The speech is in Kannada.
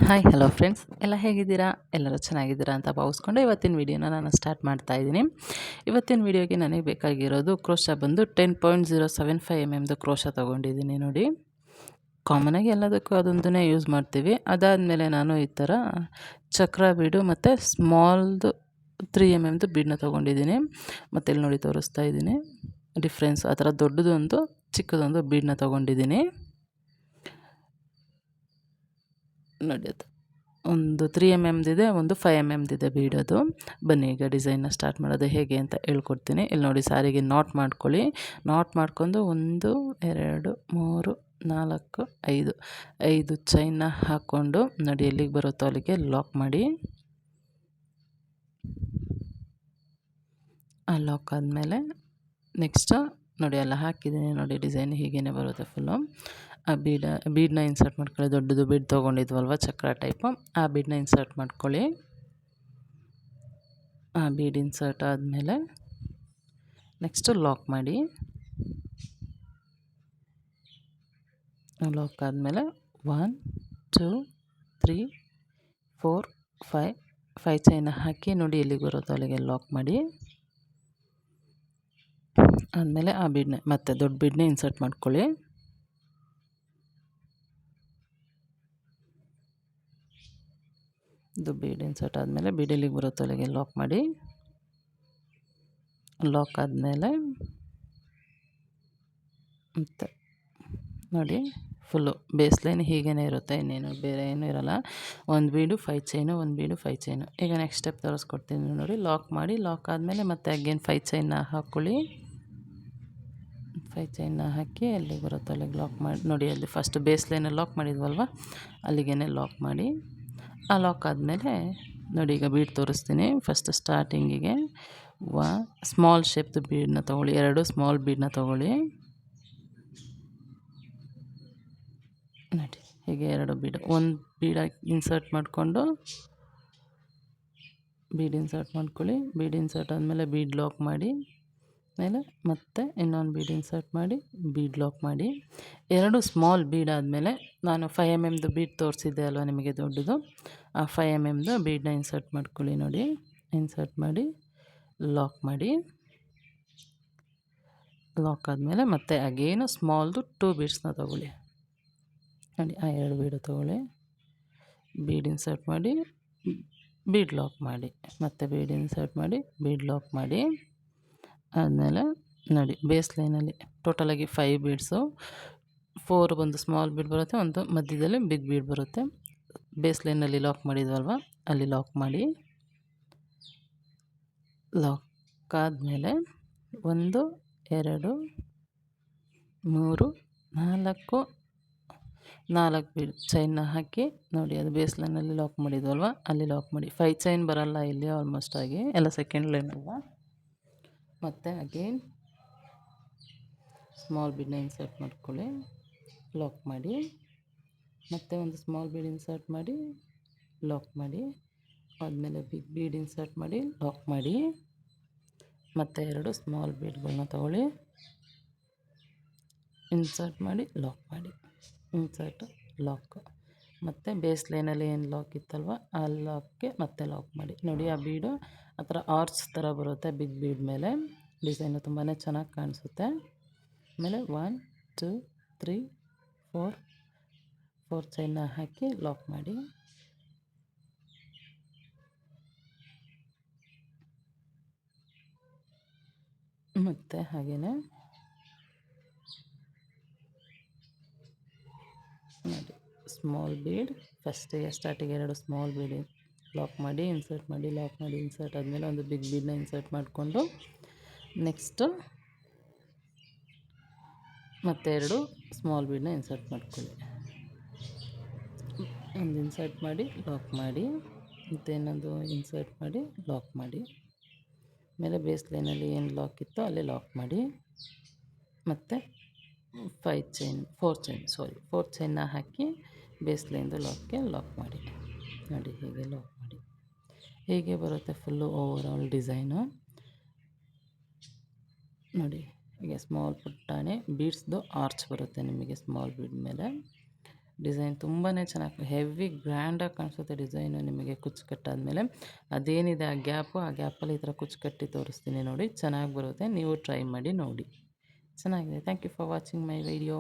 ಹಾಯ್ ಹಲೋ ಫ್ರೆಂಡ್ಸ್, ಎಲ್ಲ ಹೇಗಿದ್ದೀರಾ? ಎಲ್ಲರೂ ಚೆನ್ನಾಗಿದ್ದೀರಾ ಅಂತ ಭಾವಿಸ್ಕೊಂಡು ಇವತ್ತಿನ ವೀಡಿಯೋನ ನಾನು ಸ್ಟಾರ್ಟ್ ಮಾಡ್ತಾ ಇದ್ದೀನಿ. ಇವತ್ತಿನ ವೀಡಿಯೋಗೆ ನನಗೆ ಬೇಕಾಗಿರೋದು ಕ್ರೋಶ ಬಂದು 10.075 mm ಕ್ರೋಶ ತೊಗೊಂಡಿದ್ದೀನಿ ನೋಡಿ. ಕಾಮನಾಗಿ ಎಲ್ಲದಕ್ಕೂ ಅದೊಂದನ್ನೇ ಯೂಸ್ ಮಾಡ್ತೀವಿ. ಅದಾದಮೇಲೆ ನಾನು ಈ ಥರ ಚಕ್ರ ಬೀಡು ಮತ್ತು ಸ್ಮಾಲ್ದು 3 mm ಬೀಡನ್ನ ತೊಗೊಂಡಿದ್ದೀನಿ. ಮತ್ತು ಇಲ್ಲಿ ನೋಡಿ ತೋರಿಸ್ತಾ ಇದ್ದೀನಿ ಡಿಫ್ರೆನ್ಸ್. ಆ ಥರ ದೊಡ್ಡದೊಂದು ಚಿಕ್ಕದೊಂದು ಬೀಡನ್ನ ತೊಗೊಂಡಿದ್ದೀನಿ ನೋಡಿ. ಅದು ಒಂದು 3 mm ಇದೆ, ಒಂದು 5 mm ಇದೆ ಬೀಡೋದು. ಬನ್ನಿ ಈಗ ಡಿಸೈನ್ನ ಸ್ಟಾರ್ಟ್ ಮಾಡೋದು ಹೇಗೆ ಅಂತ ಹೇಳ್ಕೊಡ್ತೀನಿ. ಇಲ್ಲಿ ನೋಡಿ ಸಾರಿಗೆ ನಾಟ್ ಮಾಡ್ಕೊಳ್ಳಿ. ನಾಟ್ ಮಾಡ್ಕೊಂಡು 1 2 3 4 5 ಚೈನ್ನ ಹಾಕ್ಕೊಂಡು ನೋಡಿ ಎಲ್ಲಿಗೆ ಬರುತ್ತೋ ಅಲ್ಲಿಗೆ ಲಾಕ್ ಮಾಡಿ. ಆ ಲಾಕ್ ಆದಮೇಲೆ ನೆಕ್ಸ್ಟು ನೋಡಿ ಎಲ್ಲ ಹಾಕಿದ್ದೀನಿ ನೋಡಿ. ಡಿಸೈನ್ ಹೀಗೇ ಬರುತ್ತೆ ಫುಲ್ಲು. ಆ ಬೀಡನ್ನ ಇನ್ಸರ್ಟ್ ಮಾಡ್ಕೊಳ್ಳಿ. ದೊಡ್ಡದು ಬೀಡ್ ತೊಗೊಂಡಿದ್ವಲ್ವ ಚಕ್ರ ಟೈಪು, ಆ ಬೀಡನ್ನ ಇನ್ಸರ್ಟ್ ಮಾಡ್ಕೊಳ್ಳಿ. ಆ ಬೀಡ್ ಇನ್ಸರ್ಟ್ ಆದಮೇಲೆ ನೆಕ್ಸ್ಟು ಲಾಕ್ ಮಾಡಿ. ಲಾಕ್ ಆದಮೇಲೆ 1 2 3 4 5 ಚೈನ ಹಾಕಿ ನೋಡಿ ಎಲ್ಲಿಗೆ ಬರುತ್ತೋ ಅಲ್ಲಿಗೆ ಲಾಕ್ ಮಾಡಿ. ಆದಮೇಲೆ ಆ ಬೀಡನ್ನ ಮತ್ತೆ ದೊಡ್ಡ ಬೀಡನ್ನ ಇನ್ಸರ್ಟ್ ಮಾಡ್ಕೊಳ್ಳಿ. ಇದು ಬೀಡ್ ಇನ್ಸರ್ಟ್ ಆದಮೇಲೆ ಬೀಡ್ ಎಲ್ಲಿಗೆ ಬರುತ್ತೋ ಅಲ್ಲಿಗೆ ಲಾಕ್ ಮಾಡಿ. ಲಾಕ್ ಆದಮೇಲೆ ಮತ್ತು ನೋಡಿ ಫುಲ್ಲು ಬೇಸ್ ಲೈನ್ ಹೀಗೇ ಇರುತ್ತೆ, ಇನ್ನೇನು ಬೇರೆ ಏನೂ ಇರೋಲ್ಲ. ಒಂದು ಬೀಡು 5 ಚೈನು, ಒಂದು ಬೀಡು 5 ಚೈನು. ಈಗ ನೆಕ್ಸ್ಟ್ ಸ್ಟೆಪ್ ತೋರಿಸ್ಕೊಡ್ತೀನಿ ನೋಡಿ. ಲಾಕ್ ಮಾಡಿ. ಲಾಕ್ ಆದಮೇಲೆ ಮತ್ತೆ ಅಗೇನ್ 5 ಚೈನ್ನ ಹಾಕ್ಕೊಳ್ಳಿ. 5 ಚೈನ್ನ ಹಾಕಿ ಎಲ್ಲಿಗೆ ಬರುತ್ತೋ ಅಲ್ಲಿಗೆ ಲಾಕ್ ಮಾಡಿ ನೋಡಿ. ಅಲ್ಲಿ ಫಸ್ಟ್ ಬೇಸ್ ಲೈನಲ್ಲಿ ಲಾಕ್ ಮಾಡಿದ್ವಲ್ವ ಅಲ್ಲಿಗೇ ಲಾಕ್ ಮಾಡಿ. ಆ ಲಾಕ್ ಆದಮೇಲೆ ನೋಡಿ ಈಗ ಬೀಡ್ ತೋರಿಸ್ತೀನಿ. ಫಸ್ಟ್ ಸ್ಟಾರ್ಟಿಂಗಿಗೆ ಸ್ಮಾಲ್ ಶೇಪ್ದು ಬೀಡನ್ನ ತೊಗೊಳ್ಳಿ. 2 ಸ್ಮಾಲ್ ಬೀಡನ್ನ ತೊಗೊಳ್ಳಿ ನೋಡಿ. ಹೀಗೆ 2 ಬೀಡು, ಒಂದು ಬೀಡ ಇನ್ಸರ್ಟ್ ಮಾಡಿಕೊಂಡು ಬೀಡ್ ಇನ್ಸರ್ಟ್ ಮಾಡ್ಕೊಳ್ಳಿ. ಬೀಡ್ ಇನ್ಸರ್ಟ್ ಆದಮೇಲೆ ಬೀಡ್ ಲಾಕ್ ಮಾಡಿ. ಮೇಲೆ ಮತ್ತೆ ಇನ್ನೊಂದು ಬೀಡ್ ಇನ್ಸರ್ಟ್ ಮಾಡಿ ಬೀಡ್ ಲಾಕ್ ಮಾಡಿ. 2 ಸ್ಮಾಲ್ ಬೀಡ್ ಆದಮೇಲೆ ನಾನು 5 mm ಬೀಡ್ ತೋರಿಸಿದ್ದೆ ಅಲ್ವ ನಿಮಗೆ ದೊಡ್ಡದು, ಆ 5 mm ಬೀಡನ್ನ ಇನ್ಸರ್ಟ್ ಮಾಡ್ಕೊಳ್ಳಿ ನೋಡಿ. ಇನ್ಸರ್ಟ್ ಮಾಡಿ ಲಾಕ್ ಮಾಡಿ. ಲಾಕ್ ಆದಮೇಲೆ ಮತ್ತೆ ಅಗೇನು ಸ್ಮಾಲ್ದು 2 ಬೀಡ್ಸ್ನ ತೊಗೊಳ್ಳಿ ನೋಡಿ. ಆ 2 ಬೀಡು ತೊಗೊಳ್ಳಿ. ಬೀಡ್ ಇನ್ಸರ್ಟ್ ಮಾಡಿ ಬೀಡ್ ಲಾಕ್ ಮಾಡಿ. ಮತ್ತೆ ಬೀಡ್ ಇನ್ಸರ್ಟ್ ಮಾಡಿ ಬೀಡ್ ಲಾಕ್ ಮಾಡಿ. ಆದಮೇಲೆ ನೋಡಿ ಬೇಸ್ ಲೈನಲ್ಲಿ ಟೋಟಲಾಗಿ 5 ಬೀಡ್ಸು, 4 ಒಂದು ಸ್ಮಾಲ್ ಬೀಡ್ ಬರುತ್ತೆ, ಒಂದು ಮಧ್ಯದಲ್ಲಿ ಬಿಗ್ ಬೀಡ್ ಬರುತ್ತೆ. ಬೇಸ್ ಲೈನಲ್ಲಿ ಲಾಕ್ ಮಾಡಿದ್ವಲ್ವ ಅಲ್ಲಿ ಲಾಕ್ ಮಾಡಿ. ಲಾಕ್ ಆದಮೇಲೆ 1 2 3 4 ಬೀಡ್ ಚೈನ್ನ ಹಾಕಿ ನೋಡಿ. ಅದು ಬೇಸ್ ಲೈನಲ್ಲಿ ಲಾಕ್ ಮಾಡಿದ್ವಲ್ವ ಅಲ್ಲಿ ಲಾಕ್ ಮಾಡಿ. 5 ಚೈನ್ ಬರೋಲ್ಲ ಇಲ್ಲಿ ಆಲ್ಮೋಸ್ಟ್ ಆಗಿ, ಎಲ್ಲ ಸೆಕೆಂಡ್ ಲೈನ್ ಅಲ್ವ. ಮತ್ತು ಅಗೇನ್ ಸ್ಮಾಲ್ ಬೀಡನ್ನ ಇನ್ಸರ್ಟ್ ಮಾಡ್ಕೊಳ್ಳಿ, ಲಾಕ್ ಮಾಡಿ. ಮತ್ತು ಒಂದು ಸ್ಮಾಲ್ ಬೀಡ್ ಇನ್ಸರ್ಟ್ ಮಾಡಿ ಲಾಕ್ ಮಾಡಿ. ಆದಮೇಲೆ ಬಿಗ್ ಬೀಡ್ ಇನ್ಸರ್ಟ್ ಮಾಡಿ ಲಾಕ್ ಮಾಡಿ. ಮತ್ತು 2 ಸ್ಮಾಲ್ ಬೀಡ್ಗಳನ್ನ ತೊಗೊಳ್ಳಿ, ಇನ್ಸರ್ಟ್ ಮಾಡಿ ಲಾಕ್ ಮಾಡಿ. Insert lock. ಮತ್ತು ಬೇಸ್ ಲೈನಲ್ಲಿ ಏನು ಲಾಕ್ ಇತ್ತಲ್ವ ಆ ಲಾಕ್ಗೆ ಮತ್ತೆ ಲಾಕ್ ಮಾಡಿ ನೋಡಿ. ಆ ಬೀಡು ಆ ಥರ ಆರ್ಚ್ ಥರ ಬರುತ್ತೆ ಬಿಗ್ ಬೀಡ್ ಮೇಲೆ. ಡಿಸೈನು ತುಂಬಾ ಚೆನ್ನಾಗಿ ಕಾಣಿಸುತ್ತೆ. ಆಮೇಲೆ 1 2 3 4 ಚೈನ್ನ ಹಾಕಿ ಲಾಕ್ ಮಾಡಿ. ಮತ್ತು ಹಾಗೆಯೇ ನೋಡಿ ಸ್ಮಾಲ್ ಬೀಡ್ ಫಸ್ಟಿಗೆ ಸ್ಟಾರ್ಟಿಗೆ 2 ಸ್ಮಾಲ್ ಬೀಡ್ ಲಾಕ್ ಮಾಡಿ, ಇನ್ಸರ್ಟ್ ಮಾಡಿ, ಲಾಕ್ ಮಾಡಿ. ಇನ್ಸರ್ಟ್ ಆದಮೇಲೆ ಒಂದು ಬಿಗ್ ಬೀಡನ್ನ ಇನ್ಸರ್ಟ್ ಮಾಡಿಕೊಂಡು ನೆಕ್ಸ್ಟು ಮತ್ತೆ 2 ಸ್ಮಾಲ್ ಬೀಡನ್ನ ಇನ್ಸರ್ಟ್ ಮಾಡ್ಕೊಳ್ಳಿ. ಒಂದು ಇನ್ಸರ್ಟ್ ಮಾಡಿ ಲಾಕ್ ಮಾಡಿ, ಮತ್ತು ಇನ್ನೊಂದು ಇನ್ಸರ್ಟ್ ಮಾಡಿ ಲಾಕ್ ಮಾಡಿ. ಮೇಲೆ ಬೇಸ್ ಲೈನಲ್ಲಿ ಏನು ಲಾಕ್ ಇತ್ತೋ ಅಲ್ಲಿ ಲಾಕ್ ಮಾಡಿ. ಮತ್ತು 4 ಚೈನ್ನ ಹಾಕಿ ಬೇಸ್ ಲೈನ್ದು ಲಾಕ್ಗೆ ಲಾಕ್ ಮಾಡಿ ನೋಡಿ. ಹೀಗೆ ಲಾಕ್ ಮಾಡಿ. ಹೀಗೆ ಬರುತ್ತೆ ಫುಲ್ಲು ಓವರಾಲ್ ಡಿಸೈನು ನೋಡಿ. ಹೀಗೆ ಸ್ಮಾಲ್ ಪುಟ್ಟಾನೆ ಬೀಡ್ಸ್ದು ಆರ್ಚ್ ಬರುತ್ತೆ ನಿಮಗೆ ಸ್ಮಾಲ್ ಬೀಡ್ ಮೇಲೆ. ಡಿಸೈನ್ ತುಂಬಾ ಚೆನ್ನಾಗಿ ಹೆವಿ ಗ್ರ್ಯಾಂಡಾಗಿ ಕಾಣಿಸುತ್ತೆ ಡಿಸೈನು ನಿಮಗೆ ಕುಚ್ಚು ಕಟ್ಟಾದಮೇಲೆ. ಅದೇನಿದೆ ಆ ಗ್ಯಾಪಲ್ಲಿ ಈ ಥರ ಕುಚ್ಚು ಕಟ್ಟಿ ತೋರಿಸ್ತೀನಿ ನೋಡಿ, ಚೆನ್ನಾಗಿ ಬರುತ್ತೆ. ನೀವು ಟ್ರೈ ಮಾಡಿ ನೋಡಿ. ಚೆನ್ನಾಗಿದೆ. Thank you for watching my video.